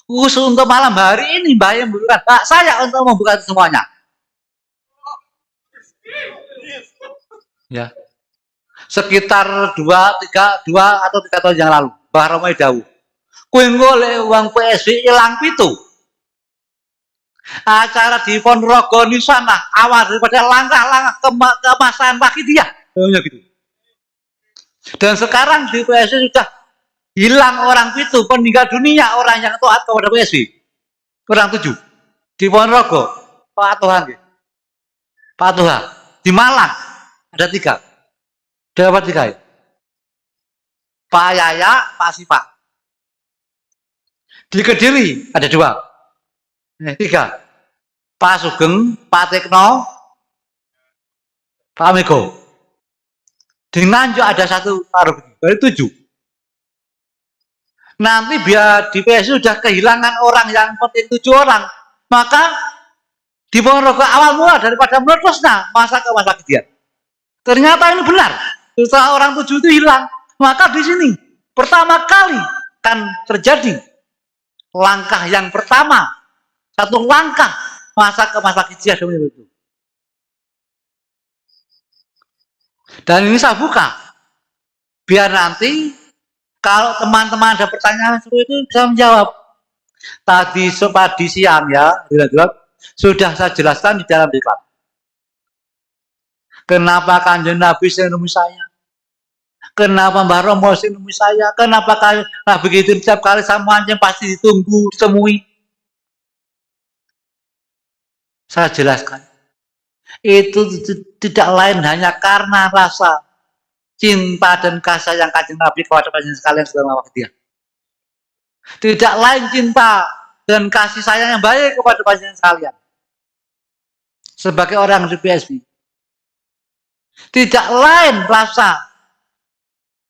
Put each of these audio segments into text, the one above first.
Khusus untuk malam hari ini Mbah yang bukan hak saya untuk membuka itu semuanya. Ya. Sekitar 2 atau 3 tahun yang lalu, Mbah Romo dawuh. Kuwi golek uang PSB ilang pitu. Acara di Ponorogo di sana awal daripada langkah-langkah kemasan pagi dia. Gitu. Dan sekarang di PSB sudah hilang orang pitu, meninggal dunia orang yang taat kepada PSB. Orang 7 di Ponorogo, Pak Tuhan, Pak Tuhan. Di Malang ada 3. Dapat 3 ya? Pak Yaya, Pak Sipa. Di Kediri ada 2. 3. Pak Sugeng, Pak Tekno, Pak Mego. Di Nganjuk ada 1 taruh, dari 7. Nanti biar di PSU sudah kehilangan orang yang penting 7 orang, maka di Ponorogo awal mula daripada meletusnya masa ke masa kejadian. Ternyata ini benar. Setelah orang 7 itu hilang, maka di sini pertama kali kan terjadi langkah yang pertama, satu langkah masa ke masa kejadian itu. Dan ini saya buka biar nanti kalau teman-teman ada pertanyaan seperti itu bisa menjawab. Tadi siang ya, sudah saya jelaskan di dalam diklat. Kenapa Kanjeng Nabi menemui saya? Kenapa Mbah Romo menemui saya? Kenapa Nabi begitu setiap kali sama aja pasti ditunggu, ditemui? Saya jelaskan. Itu tidak lain hanya karena rasa cinta dan kasih yang Kanjeng Nabi kepada panjenengan sekalian selama waktu dia. Tidak lain cinta dan kasih sayang yang baik kepada panjenengan sekalian. Sebagai orang di PSB. Tidak lain rasa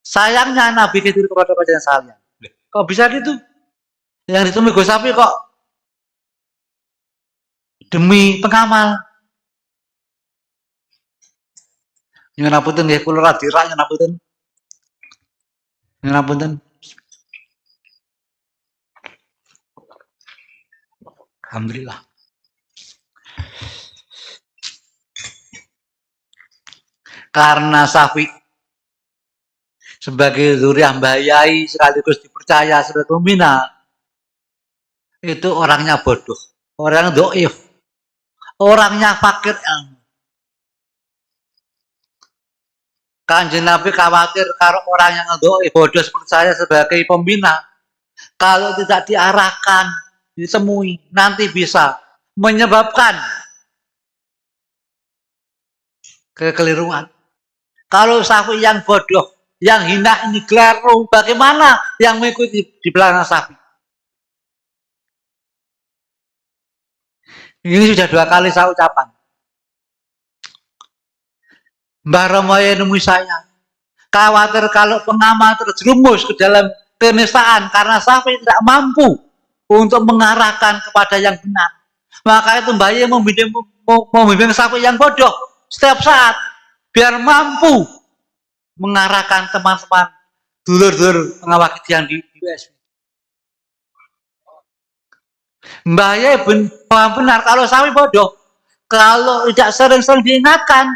sayangnya Nabi Khidir kepada panjenengan sekalian. Kok bisa gitu? Yang ditemui Gus Sapi kok demi pengamal. Nyuwun ngapunten nggih kula ra dirak nyuwun ngapunten. Nyuwun ngapunten. Alhamdulillah. Karena Safi sebagai zuriat Mbah Yai sekaligus dipercaya sebagai pembina, itu orangnya bodoh, orang doif, orangnya fakir ilmu. Kanjeng Nabi khawatir kalau orang yang doif, bodoh seperti saya sebagai pembina, kalau tidak diarahkan, ditemui, nanti bisa menyebabkan kekeliruan. Kalau Safi yang bodoh, yang hina ini keliru, bagaimana yang mengikuti di belakang Safi? Ini sudah 2 kali saya ucapan. Mbah Romo nemui saya. Khawatir kalau pengamal terjerumus ke dalam kenistaan karena Safi tidak mampu untuk mengarahkan kepada yang benar. Maka itu Mbah Yai membimbing Safi yang bodoh setiap saat biar mampu mengarahkan teman-teman dulur-dulur pengawal kejadian di PSB. Mbah Yai benar kalau Safi bodoh, kalau tidak sering-sering diingatkan,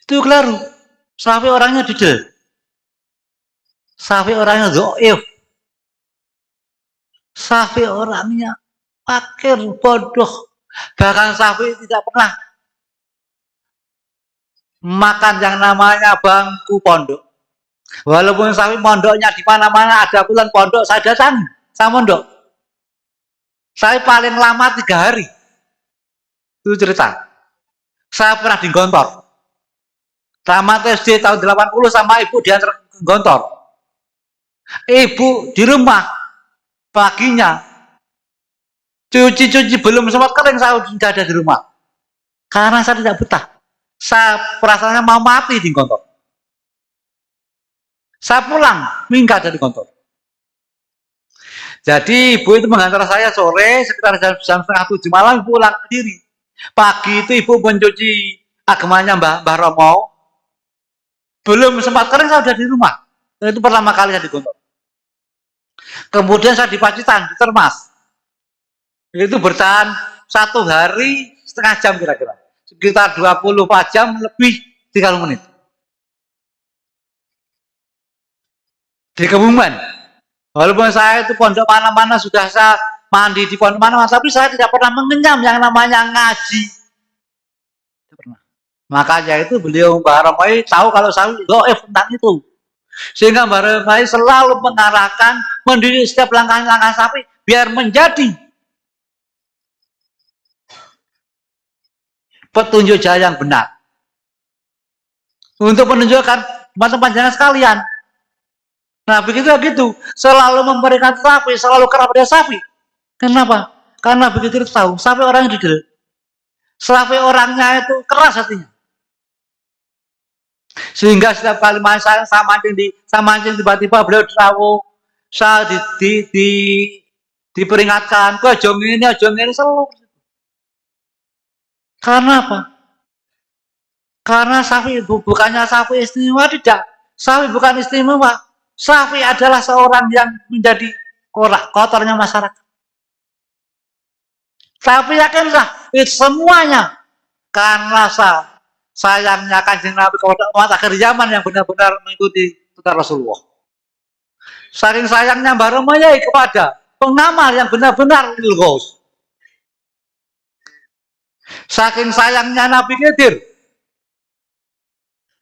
itu keliru. Safi orangnya didel. Safi orangnya doif. Safi orangnya fakir, bodoh. Bahkan Safi tidak pernah makan yang namanya bangku pondok. Walaupun Safi pondoknya di mana-mana ada bulan pondok, saya datang sama pondok. Saya paling lama 3 hari. Itu cerita. Saya pernah di Gontor. Tamat SD tahun 80 sama ibu diantar ke Gontor. Ibu di rumah paginya cuci-cuci belum sempat kering saya sudah ada di rumah. Karena saya tidak betah. Saya perasaannya mau mati di Gontor. Saya pulang minggat dari Gontor. Jadi ibu itu mengantar saya sore sekitar jam 6:30 malam pulang sendiri. Pagi itu ibu mencuci agamanya Mbah Romo. Belum sempat kering saya sudah di rumah. Dan itu pertama kali saya di Gontor. Kemudian saya di Pacitan, di Termas. Itu bertahan 1 hari setengah jam kira-kira. Sekitar 24 jam lebih 30 menit. Di Kebumen. Walaupun saya itu pondok mana-mana sudah saya mandi di pondok mana-mana, tapi saya tidak pernah mengenyam yang namanya ngaji. Tidak pernah. Makanya itu beliau Mbah Romai tahu kalau saya doif tentang itu. Sehingga Mbah Romai selalu mengarahkan, mendidik setiap langkah-langkah sapi biar menjadi petunjuk jalan yang benar. Untuk menunjukkan teman-teman jangan sekalian. Nah begitu gitu, selalu memberikan sapi, selalu kerap pada sapi. Kenapa? Karena begitu tahu, sapi orang didel. Sapi orangnya itu keras hatinya. Sehingga setiap kali saya mancing tiba-tiba beliau tahu, saya diperingatkan, kok jong ini selalu. Karena apa? Karena sapi bukannya sapi istimewa, tidak. Sapi bukan istimewa. Sapi adalah seorang yang menjadi kotornya masyarakat. Tapi yakinlah, itu semuanya karena sayangnya Kanjeng Nabi kepada umat akhir zaman yang benar-benar mengikuti tuntunan Rasulullah. Saking sayangnya Mbah Romai kepada pengamal yang benar-benar lurus. Saking sayangnya Nabi Khidir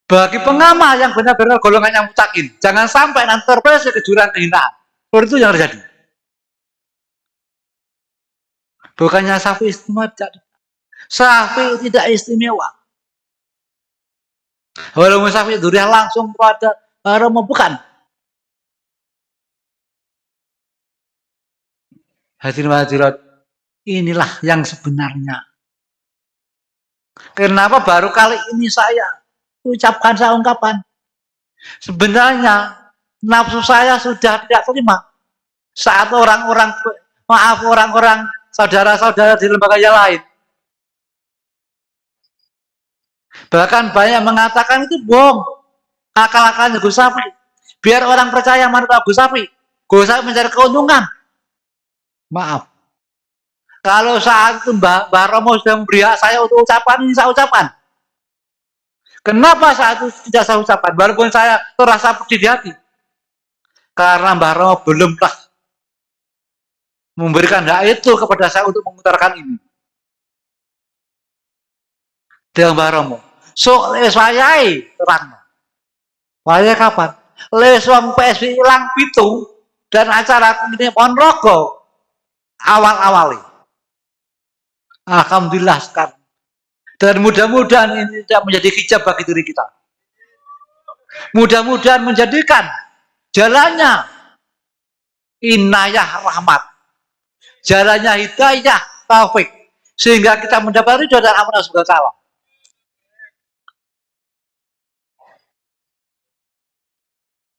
bagi pengamal yang benar-benar golongannya mutakin, jangan sampai nanti terpeleset ke jurang kehinaan. Seperti itu yang terjadi. Bukannya sapi istimewa, sapi tidak istimewa. Walaupun sapi durian langsung kepada Romo, bukan. Hadirin hadirat, inilah yang sebenarnya. Kenapa baru kali ini saya ungkapkan? Sebenarnya nafsu saya sudah tidak terima saat orang-orang saudara-saudara di lembaga yang lain. Bahkan banyak mengatakan itu bohong, akal-akalnya Gus Sapi. Biar orang percaya manut Gus Sapi. Gus Sapi mencari keuntungan. Maaf. Kalau saat itu Mbah Romo sudah memberi hak saya untuk ucapan, ini saya ucapan. Kenapa saat itu tidak saya ucapan? Walaupun saya terasa pedih di hati. Karena Mbah Romo belumlah memberikan hak itu kepada saya untuk mengutarakan ini. Dengan Mbah Romo. So, saya terang. Saya kapan? Leswang PSBI hilang pitung dan acara ini Ponorogo awal-awali. Alhamdulillah sekarang. Dan mudah-mudahan ini tidak menjadi hijab bagi diri kita. Mudah-mudahan menjadikan jalannya inayah rahmat, jalannya hidayah taufik, sehingga kita mendapat ridho dan amanah subhanahu wa ta'ala.